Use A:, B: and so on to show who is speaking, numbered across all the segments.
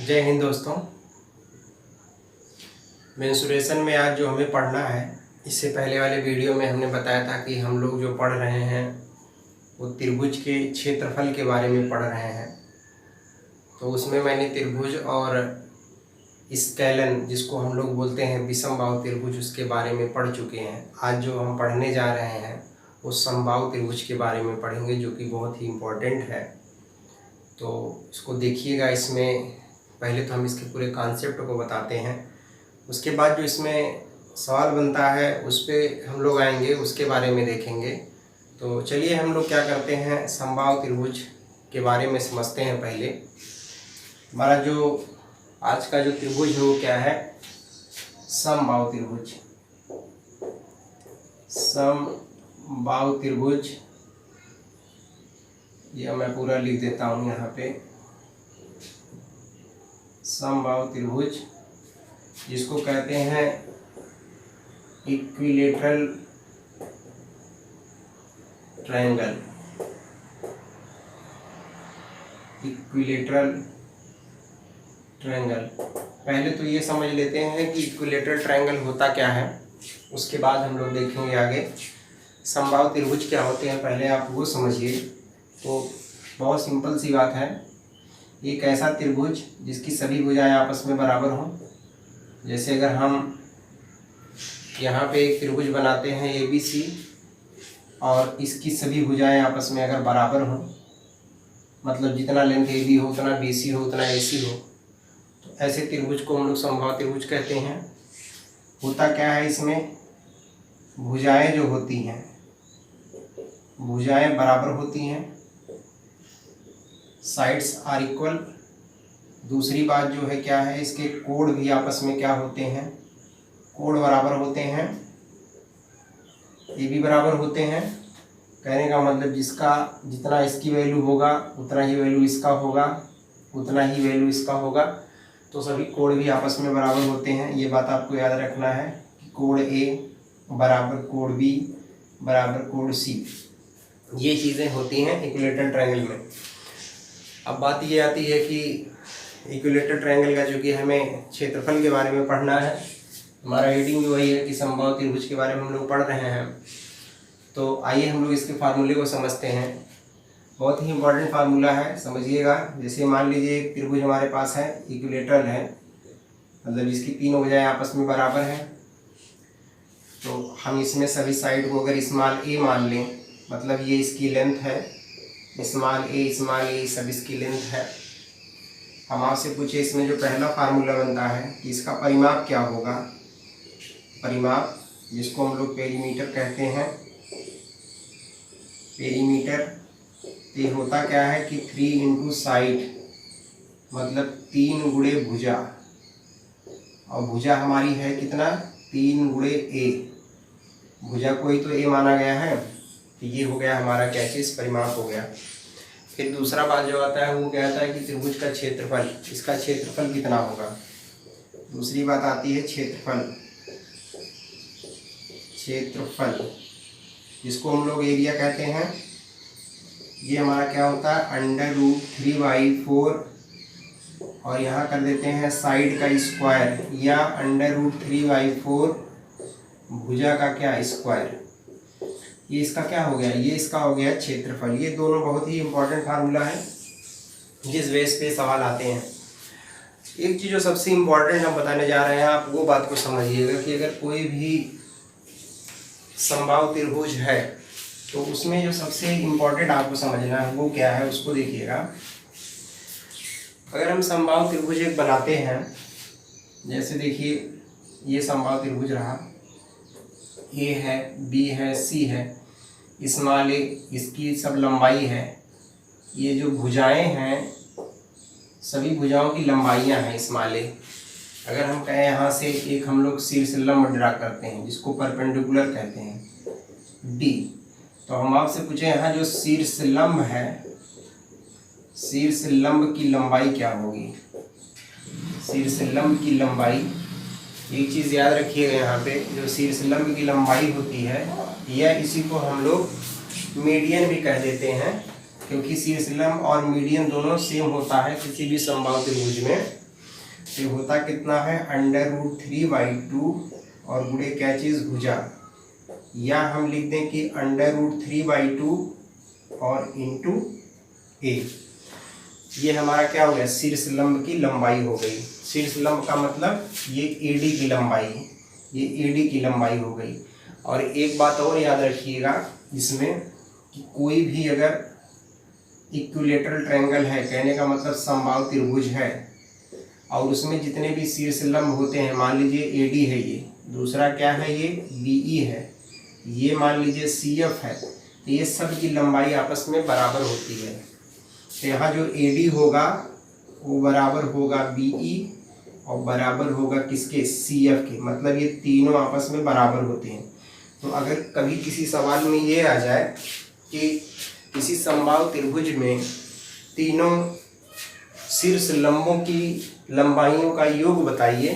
A: जय हिंद दोस्तों। मेंसुरेशन में आज जो हमें पढ़ना है, इससे पहले वाले वीडियो में हमने बताया था कि हम लोग जो पढ़ रहे हैं वो त्रिभुज के क्षेत्रफल के बारे में पढ़ रहे हैं। तो उसमें मैंने त्रिभुज और स्केलन, जिसको हम लोग बोलते हैं विषमबाहु त्रिभुज, उसके बारे में पढ़ चुके हैं। आज जो हम पढ़ने जा रहे हैं वो समबाहु त्रिभुज के बारे में पढ़ेंगे, जो कि बहुत ही इम्पोर्टेंट है। तो इसको देखिएगा। इसमें पहले तो हम इसके पूरे कॉन्सेप्ट को बताते हैं, उसके बाद जो इसमें सवाल बनता है उस पर हम लोग आएंगे, उसके बारे में देखेंगे। तो चलिए हम लोग क्या करते हैं, समबाहु त्रिभुज के बारे में समझते हैं। पहले हमारा जो आज का जो त्रिभुज है वो क्या है, समबाहु त्रिभुज। समबाहु त्रिभुज, यह मैं पूरा लिख देता हूँ यहाँ पे। समबाहु त्रिभुज जिसको कहते हैं इक्विलेटरल ट्रायंगल। इक्विलेटरल ट्रायंगल, पहले तो ये समझ लेते हैं कि इक्विलेटरल ट्रायंगल होता क्या है, उसके बाद हम लोग देखेंगे आगे समबाहु त्रिभुज क्या होते हैं। पहले आप वो समझिए। तो बहुत सिंपल सी बात है, एक ऐसा त्रिभुज जिसकी सभी भुजाएं आपस में बराबर हों। जैसे अगर हम यहाँ पे एक त्रिभुज बनाते हैं ABC और इसकी सभी भुजाएं आपस में अगर बराबर हों, मतलब जितना लेंथ AB हो उतना BC हो उतना AC हो, तो ऐसे त्रिभुज को हम लोग समबाहु त्रिभुज कहते हैं। होता क्या है, इसमें भुजाएं जो होती हैं, भुजाएं बराबर होती हैं, साइड्स आर इक्वल। दूसरी बात जो है क्या है, इसके कोण भी आपस में क्या होते हैं, कोण बराबर होते हैं, ये भी बराबर होते हैं। कहने का मतलब जिसका जितना इसकी वैल्यू होगा उतना ही वैल्यू इसका होगा, उतना ही वैल्यू इसका होगा। तो सभी कोण भी आपस में बराबर होते हैं। ये बात आपको याद रखना है कि कोण A बराबर कोण B बराबर कोण C, ये चीज़ें होती हैं इक्विलेटरल ट्रायंगल में। अब बात ये आती है कि इक्विलेटरल ट्रायंगल का जो कि हमें क्षेत्रफल के बारे में पढ़ना है, हमारा हेडिंग भी वही है कि समबाहु त्रिभुज के बारे में हम लोग पढ़ रहे हैं। तो आइए हम लोग इसके फार्मूले को समझते हैं। बहुत ही इंपॉर्टेंट फार्मूला है, समझिएगा। जैसे मान लीजिए एक त्रिभुज हमारे पास है, इक्विलेटरल है, मतलब इसकी तीनों भुजाएं आपस में बराबर हैं। तो हम इसमें सभी साइड को अगर स्मॉल a मान लें, मतलब ये इसकी लेंथ है, स्मॉल a सब इसकी लेंथ है। हम आपसे पूछे इसमें जो पहला फार्मूला बनता है कि इसका परिमाप क्या होगा, परिमाप जिसको हम लोग पेरीमीटर कहते हैं। पेरीमीटर ये होता क्या है कि 3 इंटू साइड, मतलब 3 गुणे भुजा, और भुजा हमारी है कितना, 3 गुणे a। भुजा को ही तो a माना गया है, तो ये हो गया हमारा क्या चीज़, परिमाप हो गया। फिर दूसरा बात जो आता है वो क्या आता है कि त्रिभुज का क्षेत्रफल, इसका क्षेत्रफल कितना होगा। दूसरी बात आती है क्षेत्रफल। क्षेत्रफल जिसको हम लोग एरिया कहते हैं, ये हमारा क्या होता है, √3/4, और यहाँ कर देते हैं साइड का स्क्वायर, या √3/4 भुजा का क्या, स्क्वायर। ये इसका क्या हो गया, ये इसका हो गया क्षेत्रफल। ये दोनों बहुत ही इंपॉर्टेंट फार्मूला है जिस बेस पे सवाल आते हैं। एक चीज़ जो सबसे इम्पोर्टेंट हम बताने जा रहे हैं, आप वो बात को समझिएगा कि अगर कोई भी समबाहु त्रिभुज है तो उसमें जो सबसे इम्पोर्टेंट आपको समझना है वो क्या है, उसको देखिएगा। अगर हम समबाहु त्रिभुज एक बनाते हैं, जैसे देखिए ये समबाहु त्रिभुज रहा, A है, B है, C है, स्मॉल a इसकी सब लंबाई है। ये जो भुजाएं हैं सभी भुजाओं की लंबाइयां हैं स्मॉल a। अगर हम कहें यहाँ से एक हम लोग शीर्ष लंब ड्रा करते हैं जिसको परपेंडिकुलर कहते हैं D, तो हम आपसे पूछे यहाँ जो शीर्ष लंब है, शीर्ष लंब की लंबाई क्या होगी। शीर्ष लंब की लंबाई, एक चीज़ याद रखिएगा, यहाँ पे जो शीर्ष लंब की लंबाई होती है, या इसी को हम लोग मीडियन भी कह देते हैं, क्योंकि शीर्ष लंब और मीडियन दोनों सेम होता है किसी भी समबाहु त्रिभुज में। तो होता कितना है √3/2 और गुणे क्या चीज़ भुजा, या हम लिख दें कि √3/2 और इंटू ए। ये हमारा क्या हो गया, शीर्ष लंब की लंबाई हो गई। शीर्ष लंब का मतलब ये एडी की लंबाई, ये एडी की लंबाई हो गई। और एक बात और याद रखिएगा इसमें कि कोई भी अगर इक्विलेटरल ट्रायंगल है, कहने का मतलब समबाहु त्रिभुज है, और उसमें जितने भी शीर्ष लंब होते हैं, मान लीजिए एडी है, ये दूसरा क्या है, ये बीई है, ये मान लीजिए सीएफ है, तो ये सब की लंबाई आपस में बराबर होती है। तो यहाँ जो एडी होगा वो बराबर होगा बीई और बराबर होगा किसके, सीएफ के, मतलब ये तीनों आपस में बराबर होते हैं। तो अगर कभी किसी सवाल में ये आ जाए कि किसी समबाहु त्रिभुज में तीनों शीर्ष लंबों की लंबाइयों का योग बताइए,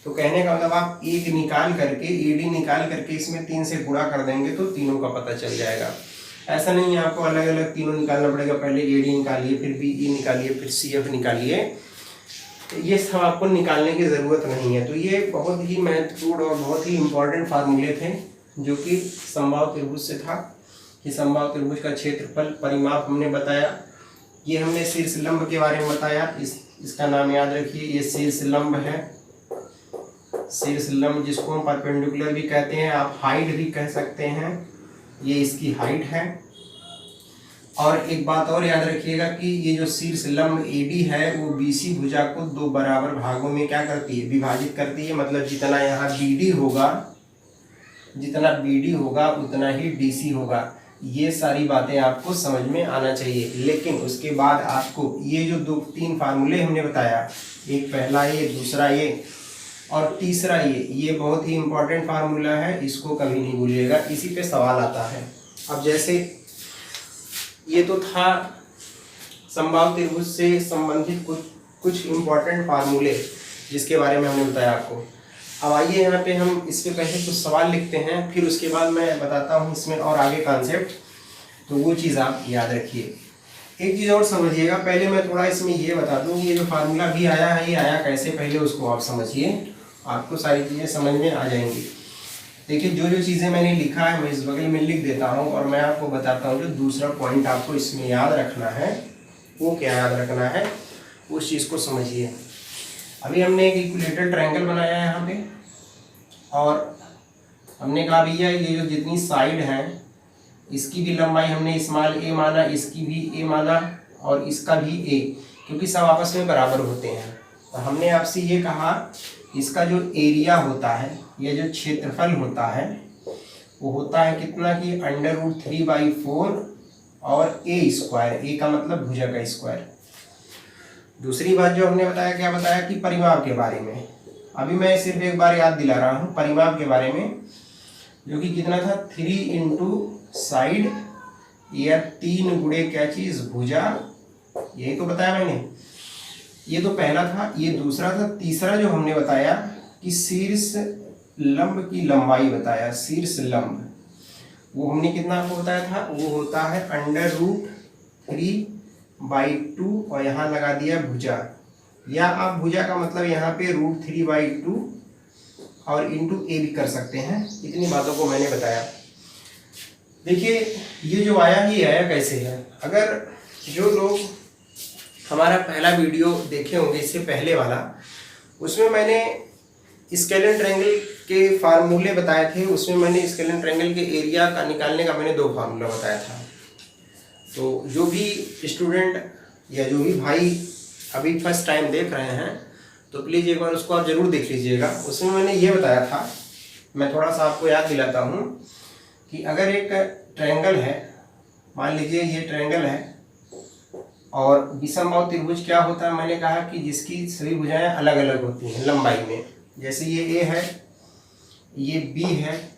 A: तो कहने का मतलब आप एक निकाल करके, एडी निकाल करके इसमें 3 से गुणा कर देंगे तो तीनों का पता चल जाएगा। ऐसा नहीं है आपको अलग अलग तीनों निकालना पड़ेगा, पहले एडी निकालिए, फिर बीई निकालिए, फिर सीएफ निकालिए, ये सब आपको निकालने की ज़रूरत नहीं है। तो ये बहुत ही महत्वपूर्ण और बहुत ही इम्पोर्टेंट फार्मूले थे जो कि समबाहु त्रिभुज से था, कि समबाहु त्रिभुज का क्षेत्रफल परिमाप हमने बताया। ये हमने शीर्ष लंब के बारे में बताया, इसका नाम याद रखिए, ये शीर्ष लंब है। शीर्ष लंब जिसको हम परपेंडिकुलर भी कहते हैं, आप हाइट भी कह सकते हैं, ये इसकी हाइट है। और एक बात और याद रखिएगा कि ये जो शीर्ष लंब एडी है वो बीसी भुजा को 2 बराबर भागों में क्या करती है, विभाजित करती है। मतलब जितना यहाँ बीडी होगा, जितना बीडी होगा उतना ही डीसी होगा। ये सारी बातें आपको समझ में आना चाहिए। लेकिन उसके बाद आपको ये जो 2-3 फार्मूले हमने बताया, एक पहला ये, दूसरा ये और तीसरा ये बहुत ही इम्पोर्टेंट फार्मूला है, इसको कभी नहीं भूलिएगा, इसी पे सवाल आता है। अब जैसे ये तो था समबाहु त्रिभुज से संबंधित कुछ इम्पोर्टेंट फार्मूले जिसके बारे में हमने बताया आपको। अब आइए यहाँ पे हम इसके पहले कुछ सवाल लिखते हैं, फिर उसके बाद मैं बताता हूँ इसमें और आगे कॉन्सेप्ट, तो वो चीज़ आप याद रखिए। एक चीज़ और समझिएगा, पहले मैं थोड़ा इसमें ये बता दूँ, ये जो फार्मूला भी आया है ये आया कैसे, पहले उसको आप समझिए, आपको सारी चीज़ें समझ में आ जाएंगी। देखिए जो जो चीज़ें मैंने लिखा है मैं इस बगल में लिख देता हूँ और मैं आपको बताता हूँ जो दूसरा पॉइंट आपको इसमें याद रखना है वो क्या याद रखना है, उस चीज़ को समझिए। अभी हमने एक इक्विलेटरल ट्रायंगल बनाया है यहाँ पे, और हमने कहा भैया ये जो जितनी साइड है इसकी भी लंबाई हमने स्मॉल ए माना, इसकी भी ए माना और इसका भी ए, क्योंकि सब आपस में बराबर होते हैं। तो हमने आपसे ये कहा इसका जो एरिया होता है, ये जो क्षेत्रफल होता है वो होता है कितना कि √3/4 और a², ए का मतलब भुजा का स्क्वायर। दूसरी बात जो हमने बताया, क्या बताया कि परिमाप के बारे में। अभी मैं सिर्फ एक बार याद दिला रहा हूँ परिमाप के बारे में, जो कि कितना था 3 × साइड या 3 गुणे क्या चीज़ भुजा, यही तो बताया मैंने। ये तो पहला था, ये दूसरा था। तीसरा जो हमने बताया कि शीर्ष लंब की लंबाई बताया, शीर्ष लंब वो हमने कितना आपको बताया था, वो होता है √3/2 और यहाँ लगा दिया भुजा, या आप भुजा का मतलब यहाँ पे √3/2 और इंटू ए भी कर सकते हैं। इतनी बातों को मैंने बताया। देखिए ये जो आया ये आया कैसे है, अगर जो लोग हमारा पहला वीडियो देखे होंगे इससे पहले वाला, उसमें मैंने स्केलर ट्रायंगल के फार्मूले बताए थे। उसमें मैंने स्केलर ट्रायंगल के एरिया का निकालने का मैंने 2 फार्मूला बताया था। तो जो भी स्टूडेंट या जो भी भाई अभी फर्स्ट टाइम देख रहे हैं तो प्लीज़ एक बार उसको आप ज़रूर देख लीजिएगा। उसमें मैंने ये बताया था, मैं थोड़ा सा आपको याद दिलाता हूँ कि अगर एक ट्रायंगल है, मान लीजिए ये ट्रायंगल है और विषमबाहु त्रिभुज क्या होता है, मैंने कहा कि जिसकी सभी भुजाएं अलग अलग होती हैं लंबाई में। जैसे ये ए है, ये बी है,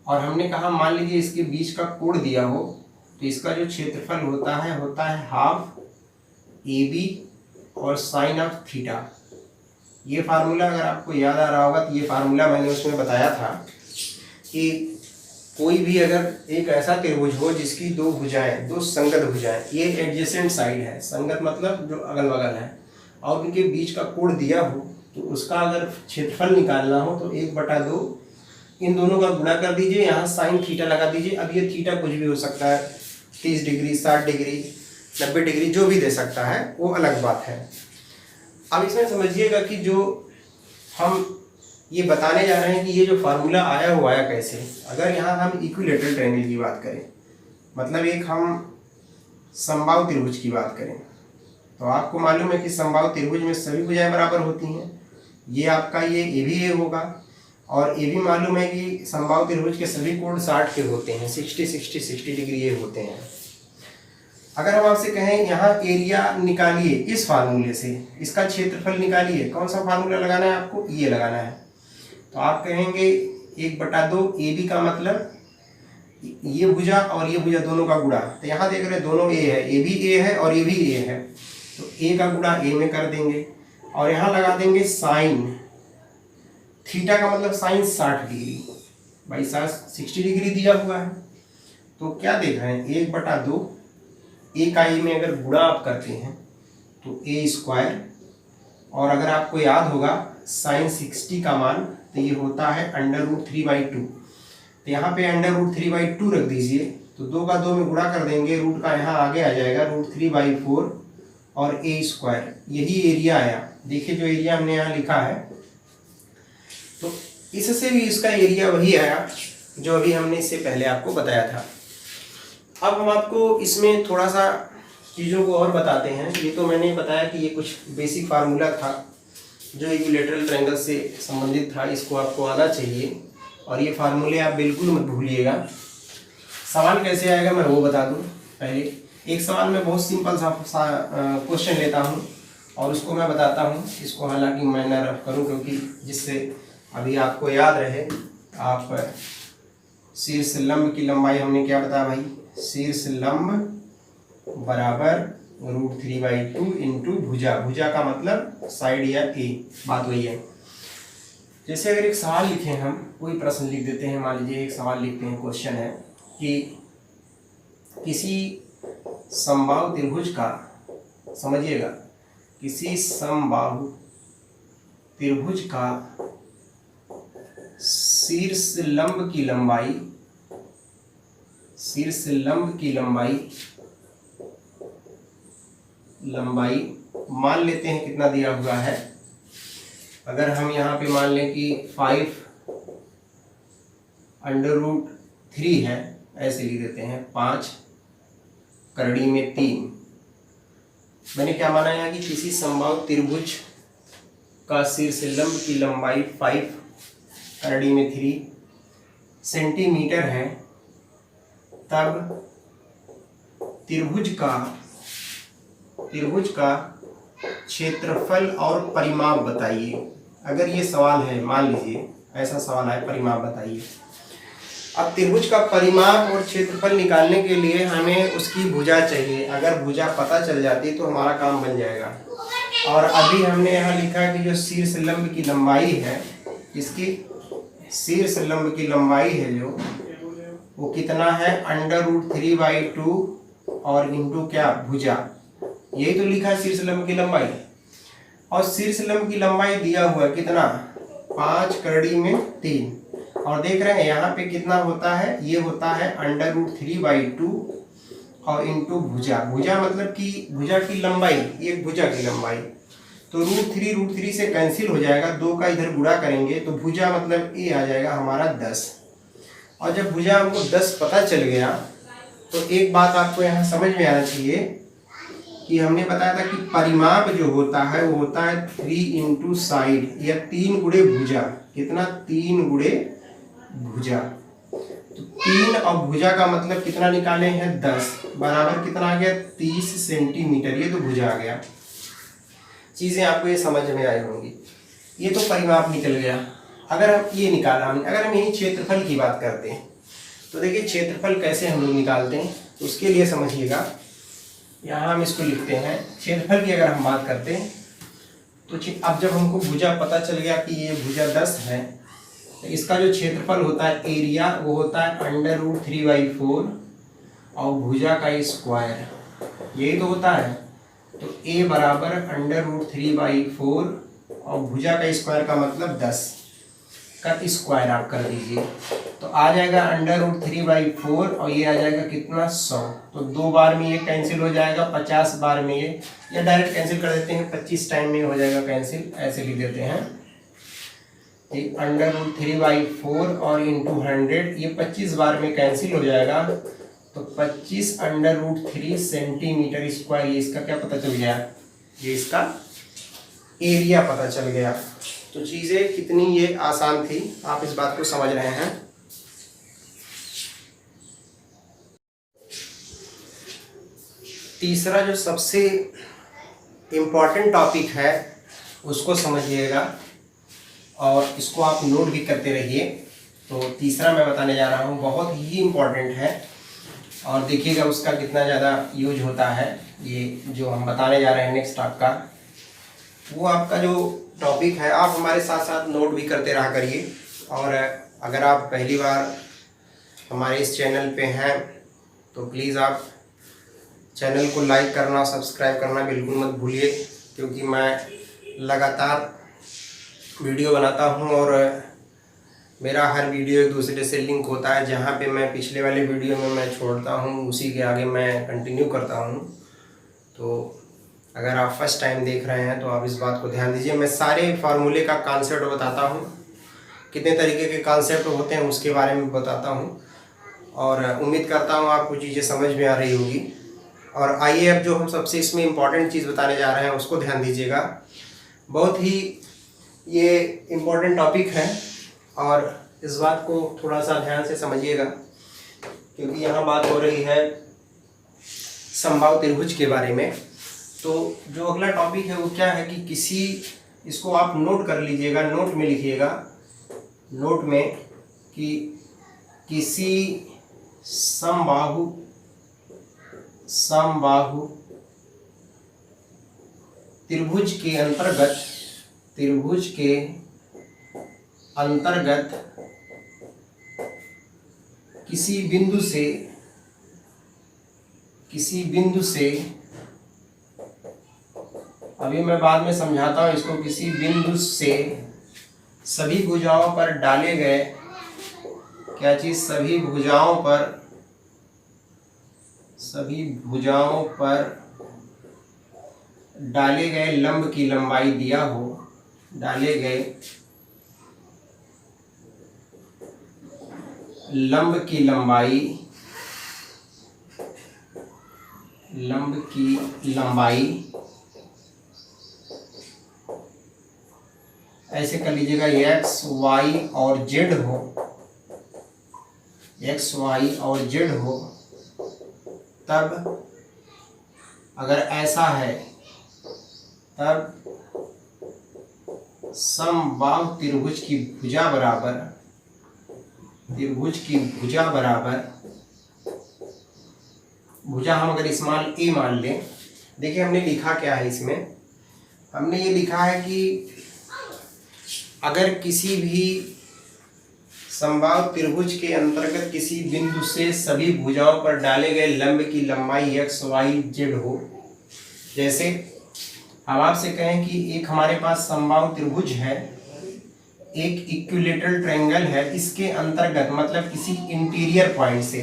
A: और हमने कहा मान लीजिए इसके बीच का कोण दिया हो तो इसका जो क्षेत्रफल होता है हाफ AB और साइन ऑफ थीटा। ये फार्मूला अगर आपको याद आ रहा होगा तो ये फार्मूला मैंने उसमें बताया था कि कोई भी अगर एक ऐसा त्रिभुज हो जिसकी 2 भुजाएं, 2 संगत भुजाएं, ये एडजेसेंट साइड है, संगत मतलब जो अगल बगल है, और उनके बीच का कोण दिया हो तो उसका अगर क्षेत्रफल निकालना हो तो 1/2 इन दोनों का गुणा कर दीजिए, यहाँ साइन थीटा लगा दीजिए। अब ये थीटा कुछ भी हो सकता है, 30 डिग्री, 60 डिग्री, 90 डिग्री, जो भी दे सकता है, वो अलग बात है। अब इसमें समझिएगा कि जो हम ये बताने जा रहे हैं कि ये जो फार्मूला आया हुआ है कैसे, अगर यहाँ हम इक्विलेटरल ट्रायंगल की बात करें, मतलब एक हम समबाहु त्रिभुज की बात करें, तो आपको मालूम है कि समबाहु त्रिभुज में सभी भुजाएं बराबर होती हैं। ये आपका ये ए होगा, और ये भी मालूम है कि समबाहु त्रिभुज के सभी कोण 60 के होते हैं, 60 डिग्री ये होते हैं। अगर हम आपसे कहें यहाँ एरिया निकालिए इस फार्मूले से, इसका क्षेत्रफल निकालिए, कौन सा फार्मूला लगाना है आपको, ये लगाना है। तो आप कहेंगे 1/2 AB का मतलब ये भुजा और ये भुजा दोनों का गुणा। तो यहाँ देख रहे हैं दोनों ए है, ये भी ए है और ये भी ए है, तो ए का गुणा ए में कर देंगे और यहाँ लगा देंगे साइन थीटा का मतलब साइन 60 डिग्री, भाई 60 डिग्री दिया हुआ है। तो क्या देख रहे हैं 1/2 ए का ए में अगर गुणा आप करते हैं तो A², और अगर आपको याद होगा साइन 60 का मान तो ये होता है √3/2, तो यहाँ पे √3/2 रख दीजिए, तो 2 का 2 में गुणा कर देंगे, रूट का यहाँ आगे आ जाएगा √3/4 और A², यही एरिया आया। देखिए जो एरिया हमने यहाँ लिखा है, तो इससे भी इसका एरिया वही आया जो अभी हमने इससे पहले आपको बताया था। अब हम आपको इसमें थोड़ा सा चीज़ों को और बताते हैं। ये तो मैंने बताया कि ये कुछ बेसिक फार्मूला था जो इक्विलेटरल ट्रायंगल से संबंधित था, इसको आपको आना चाहिए, और ये फार्मूले आप बिल्कुल मत भूलिएगा। सवाल कैसे आएगा मैं वो बता दूं। पहले एक सवाल में बहुत सिंपल सा क्वेश्चन लेता हूं और उसको मैं बताता हूं, इसको हालांकि मैं न रफ करूं क्योंकि जिससे अभी आपको याद रहे। आप शीर्ष लंब की लंबाई हमने क्या बताया भाई, शीर्ष लंब बराबर √3/2 इंटू भुजा, भुजा का मतलब साइड या ए, बात वही है। जैसे अगर एक सवाल लिखे हम, कोई प्रश्न लिख देते हैं, मान लीजिए एक सवाल लिखते हैं, क्वेश्चन है कि किसी समबाहु त्रिभुज का, समझिएगा, किसी समबाहु त्रिभुज का शीर्ष लंब की लंबाई, शीर्ष लंब की लंबाई मान लेते हैं कितना दिया हुआ है। अगर हम यहाँ पे मान लें कि 5√3 है, ऐसे लिख देते हैं, 5 करड़ी में 3। मैंने क्या माना यहाँ कि किसी समबाहु त्रिभुज का शीर्ष लंब की लंबाई 5 करड़ी में 3 सेंटीमीटर है, तब त्रिभुज का क्षेत्रफल और परिमाप बताइए। अगर ये सवाल है, मान लीजिए ऐसा सवाल है, परिमाप बताइए। अब त्रिभुज का परिमाप और क्षेत्रफल निकालने के लिए हमें उसकी भुजा चाहिए। अगर भुजा पता चल जाती तो हमारा काम बन जाएगा। और अभी हमने यहाँ लिखा कि जो शीर्ष लंब की लंबाई है, इसकी शीर्ष लंब की लंबाई है जो, वो कितना है, √3/2 और इंटू क्या, भुजा, यही तो लिखा है शीर्ष लंब की लंबाई। और शीर्ष लंब की लंबाई दिया हुआ है कितना, 5 करड़ी में 3, और देख रहे हैं यहाँ पे कितना होता है, ये होता है √3/2 और इंटू भुजा, भुजा मतलब कि भुजा की लंबाई, एक भुजा की लंबाई, तो √3 से कैंसिल हो जाएगा, 2 का इधर गुणा करेंगे तो भुजा मतलब ये आ जाएगा हमारा 10। और जब भुजा हमको 10 पता चल गया तो एक बात आपको यहाँ समझ में आना चाहिए कि हमने बताया था कि परिमाप जो होता है वो होता है 3 इंटू साइड, या 3 गुणे भुजा, कितना, 3 गुणे भुजा। तो 3 और भुजा का मतलब कितना निकाले हैं, 10, बराबर कितना आ गया, 30 सेंटीमीटर। ये तो भुजा आ गया। चीज़ें आपको ये समझ में आई होंगी। ये तो परिमाप निकल गया। अगर हम ये निकाला हमने, अगर हम यही क्षेत्रफल की बात करते हैं तो देखिए क्षेत्रफल कैसे हम लोग निकालते हैं, तो उसके लिए समझिएगा, यहाँ हम इसको लिखते हैं। क्षेत्रफल की अगर हम बात करते हैं तो अब जब हमको भुजा पता चल गया कि ये भुजा 10 है, तो इसका जो क्षेत्रफल होता है, एरिया, वो होता है √3/4 और भुजा का स्क्वायर, यही तो होता है। तो a बराबर √3/4 और भुजा का स्क्वायर का मतलब 10 का स्क्वायर आप कर दीजिए, तो आ जाएगा √3/4 और ये आ जाएगा कितना 100। तो 2 बार में ये कैंसिल हो जाएगा, 50 बार में ये, या डायरेक्ट कैंसिल कर देते हैं, 25 टाइम में हो जाएगा कैंसिल, ऐसे लिख देते हैं। √3/4 और इंटू 100, ये 25 बार में कैंसिल हो जाएगा, तो 25 √3 सेंटीमीटर स्क्वायर। ये इसका क्या पता चल गया, ये इसका एरिया पता चल गया। तो चीज़ें कितनी ये आसान थी, आप इस बात को समझ रहे हैं। तीसरा जो सबसे इम्पॉर्टेंट टॉपिक है उसको समझिएगा और इसको आप नोट भी करते रहिए। तो तीसरा मैं बताने जा रहा हूँ, बहुत ही इम्पॉर्टेंट है और देखिएगा उसका कितना ज़्यादा यूज होता है। ये जो हम बताने जा रहे हैं नेक्स्ट आपका, वो आपका जो टॉपिक है आप हमारे साथ साथ नोट भी करते रहा करिए। और अगर आप पहली बार हमारे इस चैनल पे हैं तो प्लीज़ आप चैनल को लाइक करना, सब्सक्राइब करना बिल्कुल मत भूलिए, क्योंकि मैं लगातार वीडियो बनाता हूं और मेरा हर वीडियो एक दूसरे से लिंक होता है। जहां पे मैं पिछले वाले वीडियो में मैं छोड़ता हूं, उसी के आगे मैं कंटिन्यू करता हूं। तो अगर आप फर्स्ट टाइम देख रहे हैं तो आप इस बात को ध्यान दीजिए। मैं सारे फार्मूले का कॉन्सेप्ट बताता हूं, कितने तरीके के कॉन्सेप्ट होते हैं उसके बारे में बताता हूं, और उम्मीद करता हूं आपको चीज़ें समझ में आ रही होगी। और आइए अब जो हम सबसे इसमें इम्पॉर्टेंट चीज़ बताने जा रहे हैं उसको ध्यान दीजिएगा। बहुत ही ये इम्पॉर्टेंट टॉपिक है और इस बात को थोड़ा सा ध्यान से समझिएगा, क्योंकि यहाँ बात हो रही है समबाहु त्रिभुज के बारे में। तो जो अगला टॉपिक है वो क्या है कि किसी, इसको आप नोट कर लीजिएगा, नोट में लिखिएगा, नोट में कि किसी समबाहु त्रिभुज के अंतर्गत किसी बिंदु से अभी मैं बाद में समझाता हूँ इसको, किसी बिंदु से सभी भुजाओं पर डाले गए, क्या चीज, सभी भुजाओं पर डाले गए लंब की लंबाई दिया हो, डाले गए लंब की लंबाई ऐसे कर लीजिएगा, एक्स वाई और जेड हो, एक्स वाई और जेड हो, तब अगर ऐसा है तब समबाहु त्रिभुज की भुजा बराबर भुजा हम अगर स्मॉल ए मान लें। देखिए हमने लिखा क्या है इसमें, हमने ये लिखा है कि अगर किसी भी समबाहु त्रिभुज के अंतर्गत किसी बिंदु से सभी भुजाओं पर डाले गए लंब की लंबाई एक्स वाई जेड हो, जैसे हम आपसे कहें कि एक हमारे पास समबाहु त्रिभुज है, एक इक्विलेटरल ट्रायंगल है, इसके अंतर्गत मतलब किसी इंटीरियर पॉइंट से,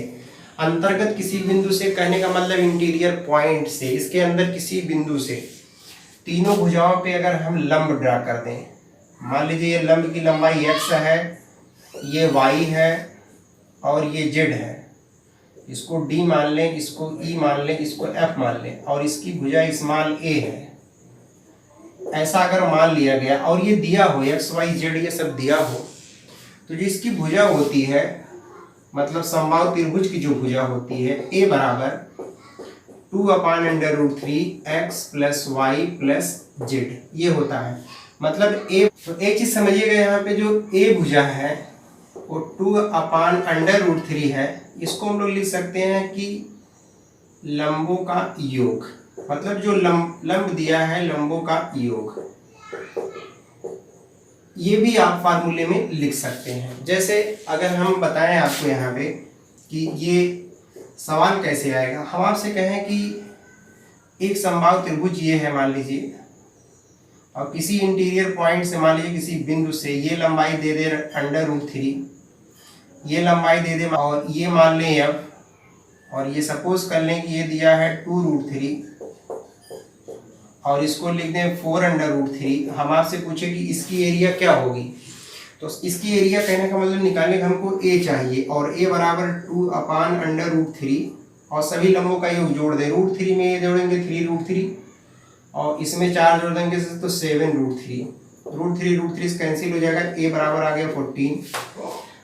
A: अंतर्गत किसी बिंदु से कहने का मतलब इंटीरियर पॉइंट से, इसके अंदर किसी बिंदु से तीनों भुजाओं पे अगर हम लंब ड्रा कर दें, मान लीजिए ये लंब की लंबाई x है, ये y है और ये z है, इसको d मान लें, इसको e मान लें, इसको f मान लें, और इसकी भुजा स्मॉल a है, ऐसा अगर मान लिया गया और ये दिया हो x y z ये सब दिया हो, तो जो इसकी भुजा होती है, मतलब समबाहु त्रिभुज की जो भुजा होती है, a बराबर 2/√3 x + y + z, ये होता है। मतलब a, तो एक चीज समझिएगा, यहाँ पे जो a भुजा है वो 2/√3 है, इसको हम लोग लिख सकते हैं कि लंबों का योग, मतलब जो लंब दिया है लंबों का योग, ये भी आप फार्मूले में लिख सकते हैं। जैसे अगर हम बताएं आपको यहाँ पे कि ये सवाल कैसे आएगा, हम आपसे कहें कि एक समबाहु त्रिभुज ये है मान लीजिए, और किसी इंटीरियर पॉइंट से मान लीजिए किसी बिंदु से ये लंबाई दे दे √3, ये लंबाई दे दे और ये मान लें f, और ये सपोज कर लें कि ये दिया है 2√3 और इसको लिख दें 4√3। हम आपसे पूछे कि इसकी एरिया क्या होगी, तो इसकी एरिया कहने का मतलब निकालने का हमको a चाहिए, और a बराबर 2/√3 और सभी लंबों का योग जोड़ दें। √3 में ये जोड़ेंगे 3√3 और इसमें 4 जोड़ देंगे तो 7√3। √3 कैंसिल हो जाएगा, a बराबर आ गया 14।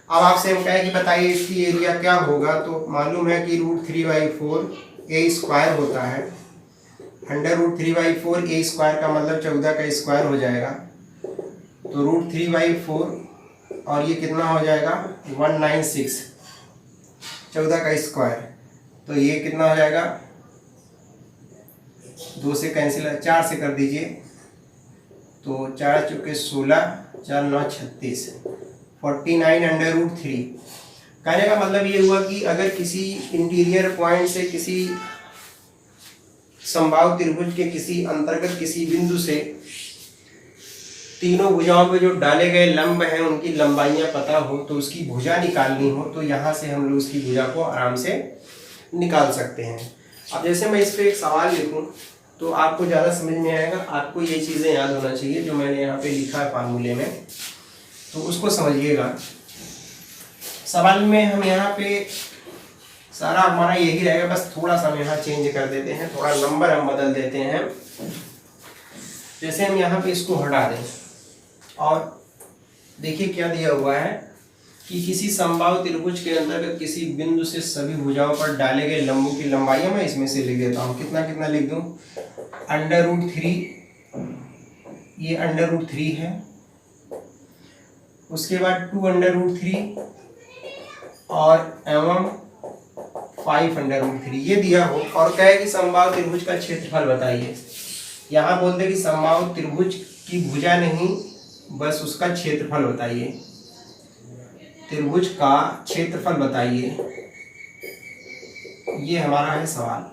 A: अब आपसे हम कहें कि बताइए इसकी एरिया क्या होगा, तो मालूम है कि √3/4 a² होता है। √3/4 a² का मतलब 14 का स्क्वायर हो जाएगा, तो √3/4 और ये कितना हो जाएगा 196, 14 का स्क्वायर, तो ये कितना हो जाएगा 2 से कैंसिल, 4 से कर दीजिए, तो 4 चौके 16, 4 9 36, 49√3। कहने का मतलब ये हुआ कि अगर किसी इंटीरियर पॉइंट से किसी समबाहु त्रिभुज के किसी अंतर्गत किसी बिंदु से तीनों भुजाओं पे जो डाले गए लंब हैं उनकी लंबाइयां पता हो, तो उसकी भुजा निकालनी हो, तो यहाँ से हम लोग उसकी भुजा को आराम से निकाल सकते हैं। अब जैसे मैं इस पर एक सवाल लिखूं तो आपको ज़्यादा समझ में आएगा। आपको ये चीज़ें याद होना चाहिए जो मैंने यहाँ पे लिखा है फार्मूले में, तो उसको समझिएगा। सवाल में हम यहाँ पे सारा हमारा यही रहेगा, बस थोड़ा सा हम यहाँ चेंज कर देते हैं, थोड़ा नंबर हम बदल देते हैं। जैसे हम यहाँ पे इसको हटा दें और देखिए क्या दिया हुआ है कि किसी समबाहु त्रिभुज के अंतर्गत किसी बिंदु से सभी भुजाओं पर डाले गए लंबों की लंबाई मैं इसमें से लिख देता हूँ। कितना कितना लिख दूँ, √3, ये √3 है, उसके बाद 2√3 और एवं 5√3 ये दिया हो, और कहे कि समबाहु त्रिभुज का क्षेत्रफल बताइए। यहाँ बोलते कि समबाहु त्रिभुज की भुजा नहीं, बस उसका क्षेत्रफल बताइए, त्रिभुज का क्षेत्रफल बताइए, ये हमारा है सवाल।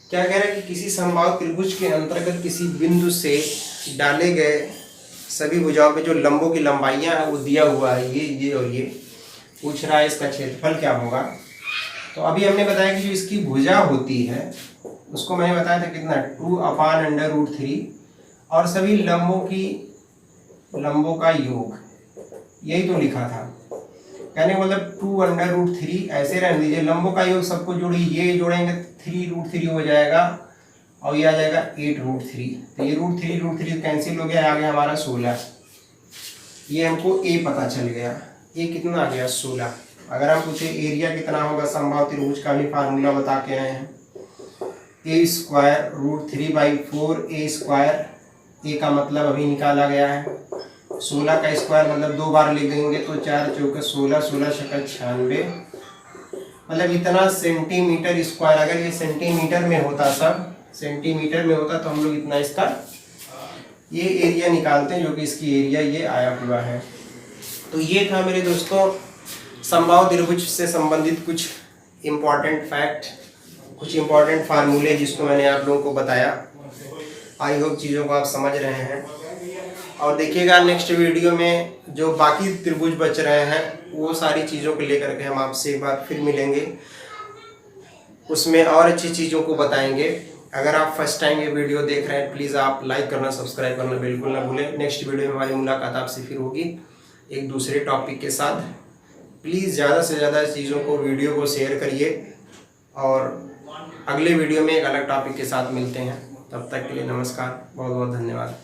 A: क्या कह रहा है कि किसी समबाहु त्रिभुज के अंतर्गत किसी बिंदु से डाले गए सभी भुजाओं पे जो लंबों की लंबाइयां हैं वो दिया हुआ है, ये और ये पूछ रहा है इसका क्षेत्रफल क्या होगा। तो अभी हमने बताया कि जो इसकी भुजा होती है उसको मैंने बताया था कितना 2/√3 और सभी लंबों का योग, यही तो लिखा था। कहने का मतलब 2√3 ऐसे रहने दीजिए, लंबों का योग सबको जोड़िए, ये जोड़ेंगे 3√3 हो जाएगा और ये आ जाएगा 8√3, तो ये √3 कैंसिल हो गया, आ गया हमारा 16। ये हमको a पता चल गया, ये कितना आ गया 16। अगर हम पूछे एरिया कितना होगा समबाहु त्रिभुज का भी फार्मूला बता के आए हैं, a² √3/4 a², a का मतलब अभी निकाला गया है, 16 का स्क्वायर मतलब 2 बार लिख देंगे तो 4 चौके 16, 16 छक्का 96, मतलब इतना सेंटीमीटर स्क्वायर। अगर ये सेंटीमीटर में होता, सब सेंटीमीटर में होता तो हम लोग इतना इसका ये एरिया निकालते हैं, जो कि इसकी एरिया ये आया हुआ है। तो ये था मेरे दोस्तों समबाहु त्रिभुज से संबंधित कुछ इम्पॉर्टेंट फैक्ट, कुछ इम्पॉर्टेंट फार्मूले जिसको मैंने आप लोगों को बताया। आई होप चीज़ों को आप समझ रहे हैं, और देखिएगा नेक्स्ट वीडियो में जो बाकी त्रिभुज बच रहे हैं वो सारी चीज़ों को लेकर के हम आपसे एक बार फिर मिलेंगे, उसमें और अच्छी चीज़ों को बताएंगे। अगर आप फर्स्ट टाइम ये वीडियो देख रहे हैं प्लीज़ आप लाइक करना, सब्सक्राइब करना बिल्कुल ना भूलें। नेक्स्ट वीडियो में हमारी मुलाकात आपसे फिर होगी एक दूसरे टॉपिक के साथ। प्लीज़ ज़्यादा से ज़्यादा चीज़ों को, वीडियो को शेयर करिए, और अगले वीडियो में एक अलग टॉपिक के साथ मिलते हैं। तब तक के लिए नमस्कार, बहुत बहुत धन्यवाद।